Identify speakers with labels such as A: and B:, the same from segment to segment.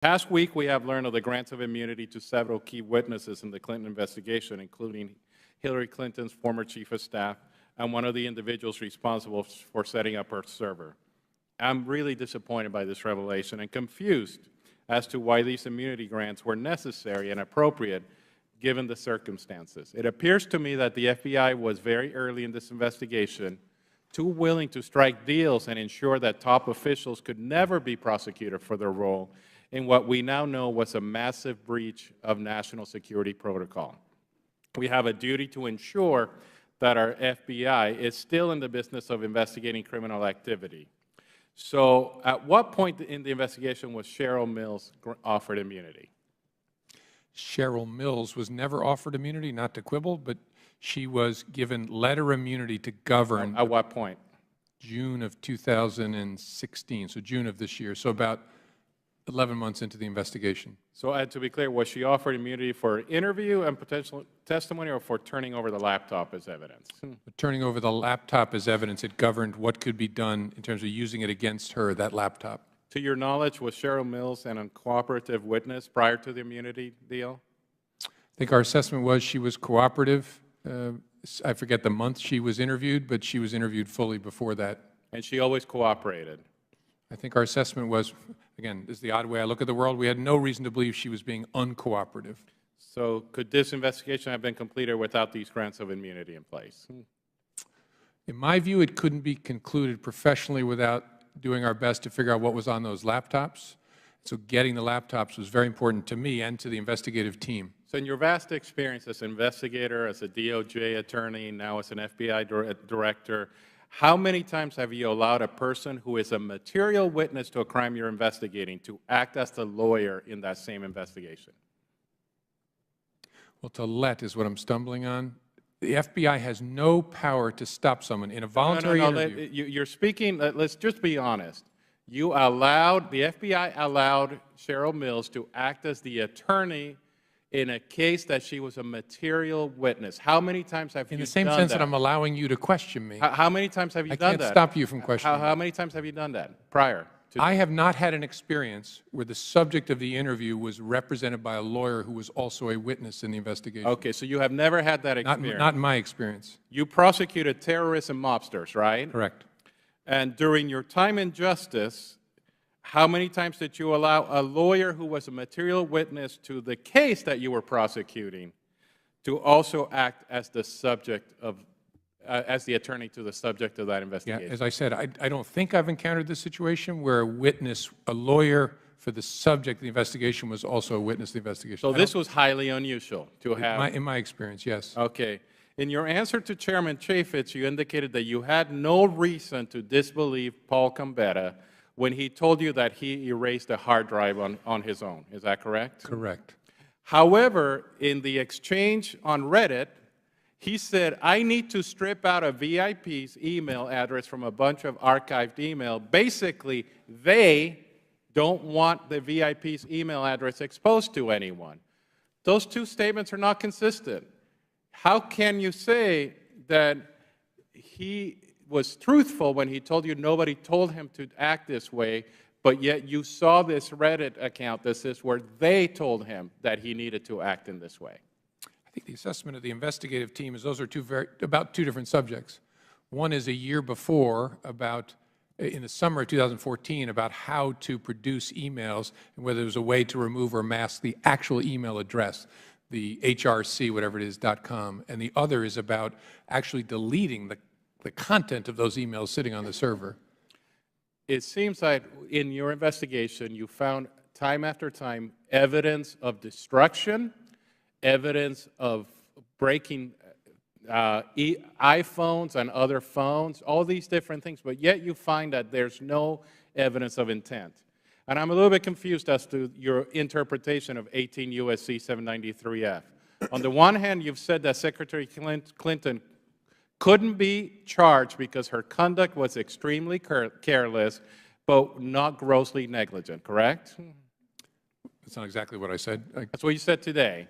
A: Past week, we have learned of the grants of immunity to several key witnesses in the Clinton investigation, including Hillary Clinton's former chief of staff and one of the individuals responsible for setting up her server. I'm really disappointed by this revelation and confused as to why these immunity grants were necessary and appropriate given the circumstances. It appears to me that the FBI was very early in this investigation too willing to strike deals and ensure that top officials could never be prosecuted for their role in what we now know was a massive breach of national security protocol. We have a duty to ensure that our FBI is still in the business of investigating criminal activity. So at what point in the investigation was Cheryl Mills offered immunity?
B: Cheryl Mills was never offered immunity, not to quibble, but she was given letter immunity to govern.
A: At what point?
B: June of 2016, so June of this year, so about 11 months into the investigation.
A: So to be clear, was she offered immunity for interview and potential testimony or for turning over the laptop as evidence?
B: Turning over the laptop as evidence, it governed what could be done in terms of using it against her, that laptop.
A: To your knowledge, was Cheryl Mills an uncooperative witness prior to the immunity deal?
B: I think our assessment was she was cooperative. I forget the month she was interviewed, but she was interviewed fully before that.
A: And she always cooperated?
B: I think our assessment was, again, this is the odd way I look at the world, we had no reason to believe she was being uncooperative.
A: So could this investigation have been completed without these grants of immunity in place?
B: In my view, it couldn't be concluded professionally without doing our best to figure out what was on those laptops. So getting the laptops was very important to me and to the investigative team.
A: So in your vast experience as an investigator, as a DOJ attorney, now as an FBI director, how many times have you allowed a person who is a material witness to a crime you're investigating to act as the lawyer in that same investigation?
B: Well, to let is what I'm stumbling on. The FBI has no power to stop someone in a voluntary interview.
A: You're speaking, let's just be honest. The FBI allowed Cheryl Mills to act as the attorney in a case that she was a material witness. How many times have you done that?
B: In the same sense that I'm allowing you to question me.
A: How many times have you done that?
B: I can't stop you from questioning.
A: How many times have you done that prior?
B: I have not had an experience where the subject of the interview was represented by a lawyer who was also a witness in the investigation.
A: Okay, so you have never had that experience?
B: Not in my experience.
A: You prosecuted terrorists and mobsters, right?
B: Correct.
A: And during your time in justice, how many times did you allow a lawyer who was a material witness to the case that you were prosecuting to also act as the subject of, as the attorney to the subject of that investigation?
B: Yeah, as I said, I don't think I've encountered this situation where a witness, a lawyer for the subject of the investigation was also a witness to the investigation.
A: So this was highly unusual to have?
B: In my experience, yes.
A: Okay. In your answer to Chairman Chaffetz, you indicated that you had no reason to disbelieve Paul Gambetta when he told you that he erased a hard drive on his own. Is that correct?
B: Correct.
A: However, in the exchange on Reddit, he said, I need to strip out a VIP's email address from a bunch of archived email. Basically, they don't want the VIP's email address exposed to anyone. Those two statements are not consistent. How can you say that he was truthful when he told you nobody told him to act this way, but yet you saw this Reddit account that says where they told him that he needed to act in this way?
B: I think the assessment of the investigative team is those are about two different subjects. One is a year before, in the summer of 2014, about how to produce emails and whether there's a way to remove or mask the actual email address, the HRC, whatever it is, .com. And the other is about actually deleting the content of those emails sitting on the server.
A: It seems like in your investigation you found time after time evidence of destruction, evidence of breaking iPhones and other phones, all these different things, but yet you find that there's no evidence of intent. And I'm a little bit confused as to your interpretation of 18 U.S.C. 793F. On the one hand, you've said that Secretary Clinton couldn't be charged because her conduct was extremely careless, but not grossly negligent, correct?
B: That's not exactly what I said.
A: That's what you said today.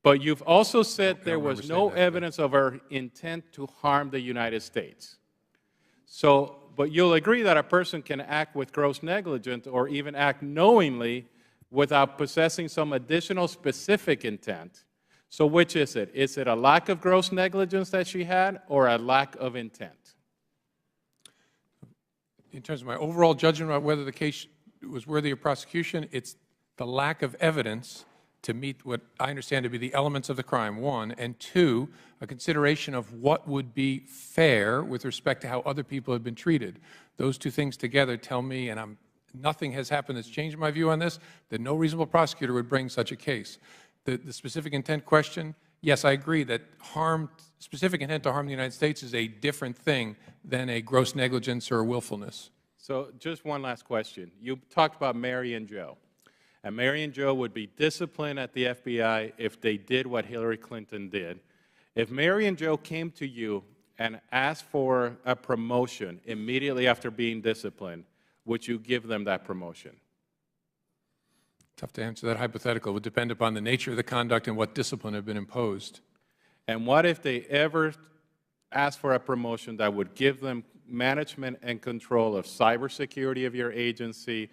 A: But you've also said there was no evidence of her intent to harm the United States. So, but you'll agree that a person can act with gross negligence or even act knowingly without possessing some additional specific intent. So which is it? Is it a lack of gross negligence that she had or a lack of intent?
B: In terms of my overall judgment about whether the case was worthy of prosecution, it's the lack of evidence to meet what I understand to be the elements of the crime, one, and two, a consideration of what would be fair with respect to how other people have been treated. Those two things together tell me, and nothing has happened that's changed my view on this, that no reasonable prosecutor would bring such a case. The specific intent question, yes, I agree that specific intent to harm the United States is a different thing than a gross negligence or willfulness.
A: So just one last question. You talked about Mary and Joe. And Mary and Joe would be disciplined at the FBI if they did what Hillary Clinton did. If Mary and Joe came to you and asked for a promotion immediately after being disciplined, would you give them that promotion?
B: Tough to answer that hypothetical. It would depend upon the nature of the conduct and what discipline had been imposed.
A: And what if they ever asked for a promotion that would give them management and control of cybersecurity of your agency